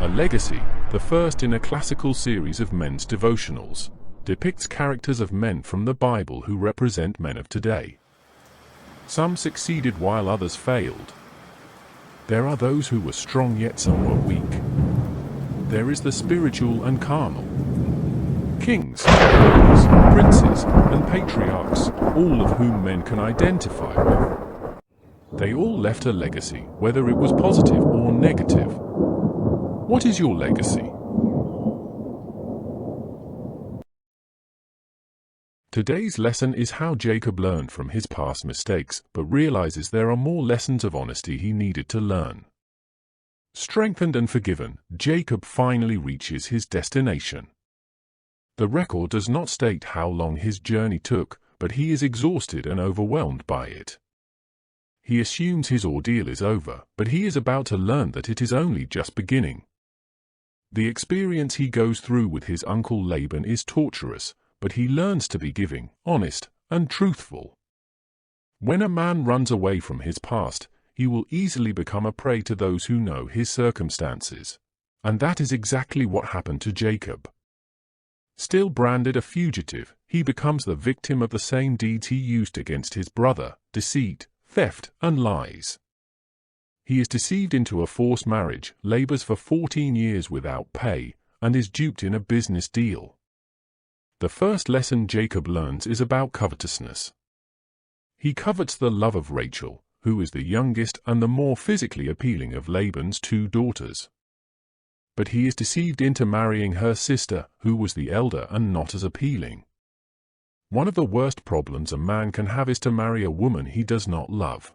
A legacy, the first in a classical series of men's devotionals, depicts characters of men from the Bible who represent men of today. Some succeeded while others failed. There are those who were strong yet some were weak. There is the spiritual and carnal. Kings, rulers, princes, and patriarchs, all of whom men can identify with. They all left a legacy, whether it was positive or negative. What is your legacy? Today's lesson is how Jacob learned from his past mistakes, but realizes there are more lessons of honesty he needed to learn. Strengthened and forgiven, Jacob finally reaches his destination. The record does not state how long his journey took, but he is exhausted and overwhelmed by it. He assumes his ordeal is over, but he is about to learn that it is only just beginning. The experience he goes through with his uncle Laban is torturous, but he learns to be giving, honest, and truthful. When a man runs away from his past, he will easily become a prey to those who know his circumstances. And that is exactly what happened to Jacob. Still branded a fugitive, he becomes the victim of the same deeds he used against his brother: deceit, theft, and lies. He is deceived into a forced marriage, labors for 14 years without pay, and is duped in a business deal. The first lesson Jacob learns is about covetousness. He covets the love of Rachel, who is the youngest and the more physically appealing of Laban's 2 daughters. But he is deceived into marrying her sister, who was the elder and not as appealing. One of the worst problems a man can have is to marry a woman he does not love.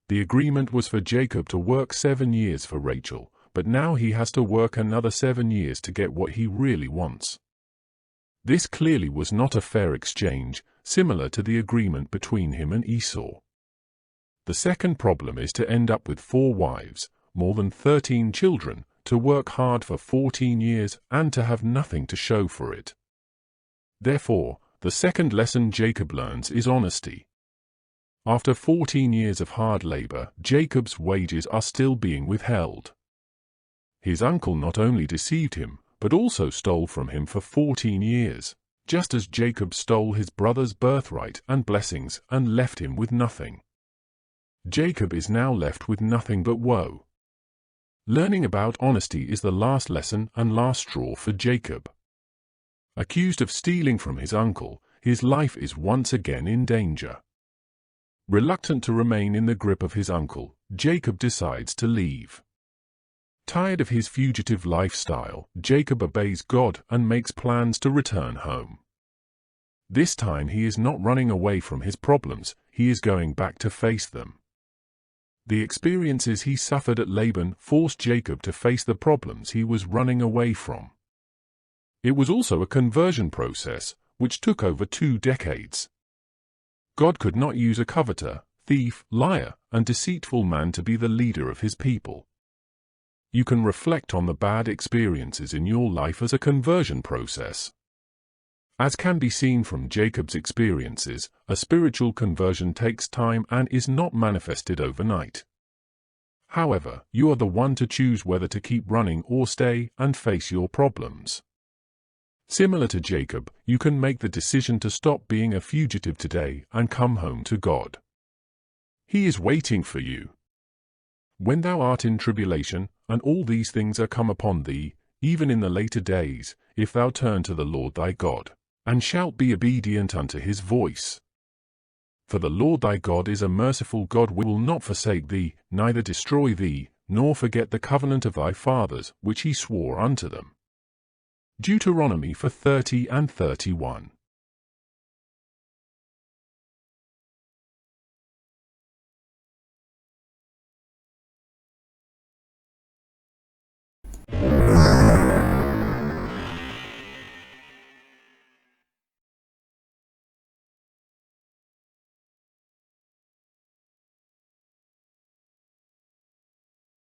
The agreement was for Jacob to work 7 years for Rachel, but now he has to work another 7 years to get what he really wants. This clearly was not a fair exchange, similar to the agreement between him and Esau. The second problem is to end up with 4 wives, more than 13 children, to work hard for 14 years, and to have nothing to show for it. Therefore, the second lesson Jacob learns is honesty. After 14 years of hard labor, Jacob's wages are still being withheld. His uncle not only deceived him, but also stole from him for 14 years, just as Jacob stole his brother's birthright and blessings and left him with nothing. Jacob is now left with nothing but woe. Learning about honesty is the last lesson and last straw for Jacob. Accused of stealing from his uncle, his life is once again in danger. Reluctant to remain in the grip of his uncle, Jacob decides to leave. Tired of his fugitive lifestyle, Jacob obeys God and makes plans to return home. This time he is not running away from his problems, he is going back to face them. The experiences he suffered at Laban forced Jacob to face the problems he was running away from. It was also a conversion process, which took over 2 decades. God could not use a coveter, thief, liar, and deceitful man to be the leader of his people. You can reflect on the bad experiences in your life as a conversion process. As can be seen from Jacob's experiences, a spiritual conversion takes time and is not manifested overnight. However, you are the one to choose whether to keep running or stay and face your problems. Similar to Jacob, you can make the decision to stop being a fugitive today and come home to God. He is waiting for you. When thou art in tribulation, and all these things are come upon thee, even in the later days, if thou turn to the Lord thy God, and shalt be obedient unto his voice. For the Lord thy God is a merciful God, will not forsake thee, neither destroy thee, nor forget the covenant of thy fathers, which he swore unto them. Deuteronomy 4:30 and 31.